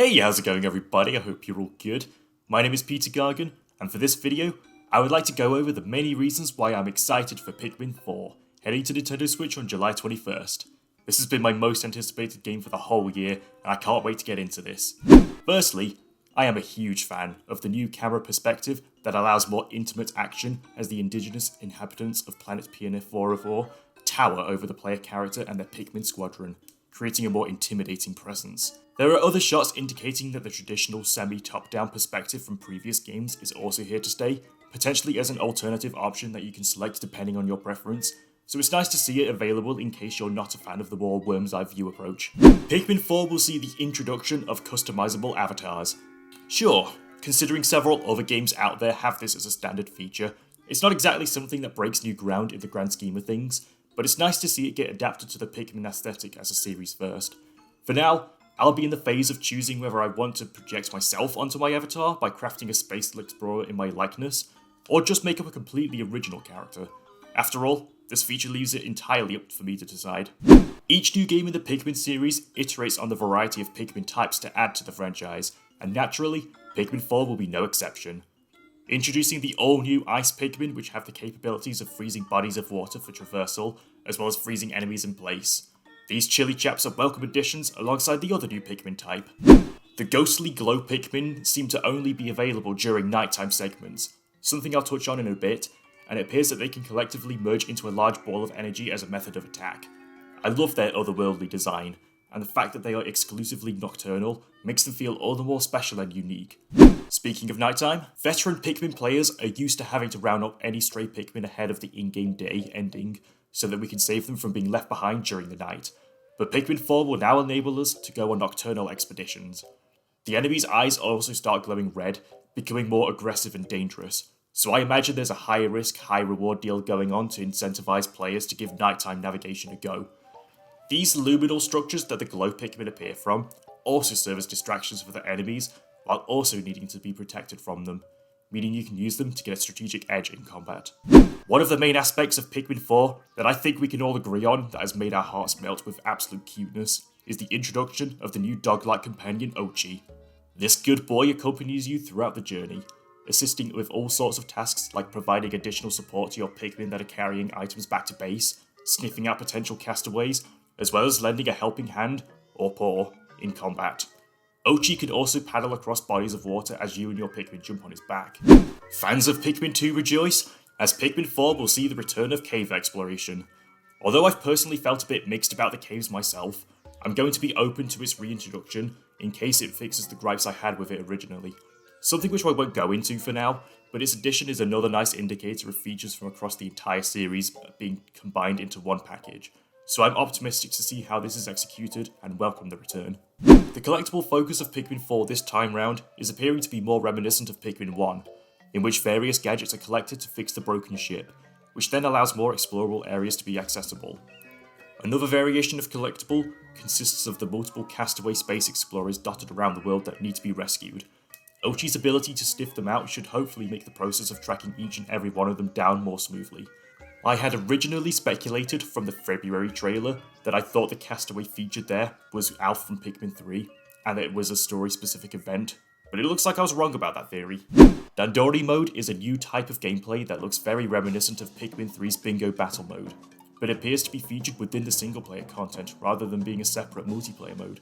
Hey, how's it going everybody? I hope you're all good. My name is Peter Gargan, and for this video, I would like to go over the many reasons why I'm excited for Pikmin 4, heading to Nintendo Switch on July 21st. This has been my most anticipated game for the whole year, and I can't wait to get into this. Firstly, I am a huge fan of the new camera perspective that allows more intimate action as the indigenous inhabitants of planet PN404 tower over the player character and their Pikmin squadron, creating a more intimidating presence. There are other shots indicating that the traditional semi-top-down perspective from previous games is also here to stay, potentially as an alternative option that you can select depending on your preference, so it's nice to see it available in case you're not a fan of the more worm's eye view approach. Pikmin 4 will see the introduction of customizable avatars. Sure, considering several other games out there have this as a standard feature, it's not exactly something that breaks new ground in the grand scheme of things, but it's nice to see it get adapted to the Pikmin aesthetic as a series first. For now, I'll be in the phase of choosing whether I want to project myself onto my avatar by crafting a spatial explorer in my likeness, or just make up a completely original character. After all, this feature leaves it entirely up for me to decide. Each new game in the Pikmin series iterates on the variety of Pikmin types to add to the franchise, and naturally, Pikmin 4 will be no exception. Introducing the all-new Ice Pikmin, which have the capabilities of freezing bodies of water for traversal, as well as freezing enemies in place. These chilly chaps are welcome additions alongside the other new Pikmin type. The ghostly glow Pikmin seem to only be available during nighttime segments, something I'll touch on in a bit, and it appears that they can collectively merge into a large ball of energy as a method of attack. I love their otherworldly design, and the fact that they are exclusively nocturnal makes them feel all the more special and unique. Speaking of nighttime, veteran Pikmin players are used to having to round up any stray Pikmin ahead of the in-game day ending, so that we can save them from being left behind during the night. But Pikmin 4 will now enable us to go on nocturnal expeditions. The enemy's eyes also start glowing red, becoming more aggressive and dangerous, so I imagine there's a high risk, high reward deal going on to incentivize players to give nighttime navigation a go. These luminal structures that the glow Pikmin appear from also serve as distractions for the enemies, while also needing to be protected from them, meaning you can use them to get a strategic edge in combat. One of the main aspects of Pikmin 4 that I think we can all agree on that has made our hearts melt with absolute cuteness is the introduction of the new dog-like companion Oatchi. This good boy accompanies you throughout the journey, assisting with all sorts of tasks like providing additional support to your Pikmin that are carrying items back to base, sniffing out potential castaways, as well as lending a helping hand, or paw, in combat. Oatchi can also paddle across bodies of water as you and your Pikmin jump on his back. Fans of Pikmin 2 rejoice, as Pikmin 4 will see the return of cave exploration. Although I've personally felt a bit mixed about the caves myself, I'm going to be open to its reintroduction in case it fixes the gripes I had with it originally. Something which I won't go into for now, but its addition is another nice indicator of features from across the entire series being combined into one package, so I'm optimistic to see how this is executed and welcome the return. The collectible focus of Pikmin 4 this time round is appearing to be more reminiscent of Pikmin 1, in which various gadgets are collected to fix the broken ship, which then allows more explorable areas to be accessible. Another variation of collectible consists of the multiple castaway space explorers dotted around the world that need to be rescued. Oatchi's ability to sniff them out should hopefully make the process of tracking each and every one of them down more smoothly. I had originally speculated from the February trailer that I thought the castaway featured there was Alph from Pikmin 3, and that it was a story-specific event, but it looks like I was wrong about that theory. Dandori mode is a new type of gameplay that looks very reminiscent of Pikmin 3's Bingo Battle mode, but appears to be featured within the single-player content rather than being a separate multiplayer mode,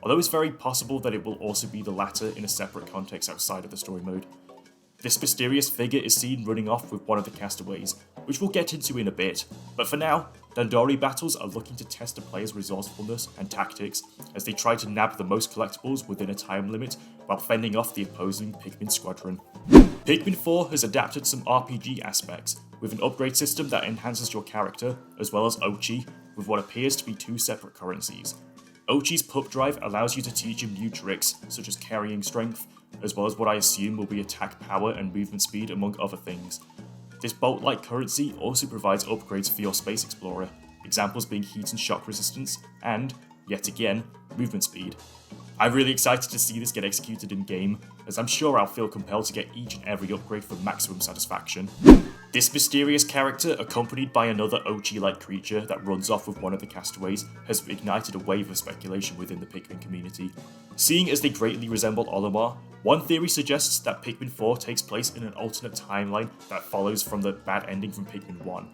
although it's very possible that it will also be the latter in a separate context outside of the story mode. This mysterious figure is seen running off with one of the castaways, which we'll get into in a bit, but for now, Dandori battles are looking to test a player's resourcefulness and tactics as they try to nab the most collectibles within a time limit while fending off the opposing Pikmin squadron. Pikmin 4 has adapted some RPG aspects, with an upgrade system that enhances your character, as well as Oatchi, with what appears to be two separate currencies. Oatchi's pup drive allows you to teach him new tricks, such as carrying strength, as well as what I assume will be attack power and movement speed among other things. This bolt-like currency also provides upgrades for your Space Explorer, examples being heat and shock resistance, and, yet again, movement speed. I'm really excited to see this get executed in-game, as I'm sure I'll feel compelled to get each and every upgrade for maximum satisfaction. This mysterious character, accompanied by another Ochi-like creature that runs off with one of the castaways, has ignited a wave of speculation within the Pikmin community. Seeing as they greatly resemble Olimar, one theory suggests that Pikmin 4 takes place in an alternate timeline that follows from the bad ending from Pikmin 1.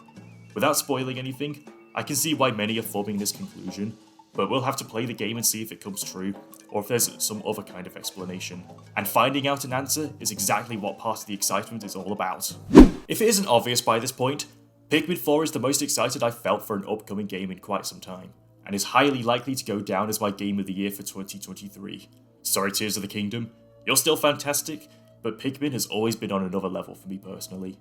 Without spoiling anything, I can see why many are forming this conclusion, but we'll have to play the game and see if it comes true, or if there's some other kind of explanation. And finding out an answer is exactly what part of the excitement is all about. If it isn't obvious by this point, Pikmin 4 is the most excited I've felt for an upcoming game in quite some time, and is highly likely to go down as my game of the year for 2023. Sorry Tears of the Kingdom, you're still fantastic, but Pikmin has always been on another level for me personally.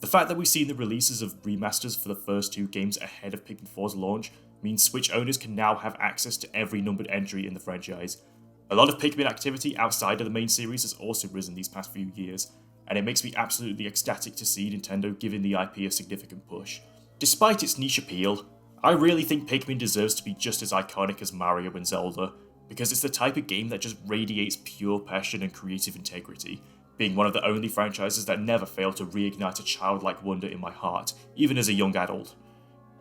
The fact that we've seen the releases of remasters for the first two games ahead of Pikmin 4's launch means Switch owners can now have access to every numbered entry in the franchise. A lot of Pikmin activity outside of the main series has also risen these past few years, and it makes me absolutely ecstatic to see Nintendo giving the IP a significant push. Despite its niche appeal, I really think Pikmin deserves to be just as iconic as Mario and Zelda, because it's the type of game that just radiates pure passion and creative integrity, being one of the only franchises that never fail to reignite a childlike wonder in my heart, even as a young adult.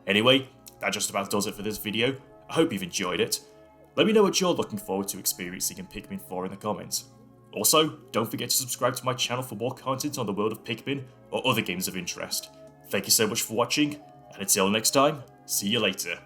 Anyway, that just about does it for this video. I hope you've enjoyed it. Let me know what you're looking forward to experiencing in Pikmin 4 in the comments. Also, don't forget to subscribe to my channel for more content on the world of Pikmin or other games of interest. Thank you so much for watching, and until next time, see you later.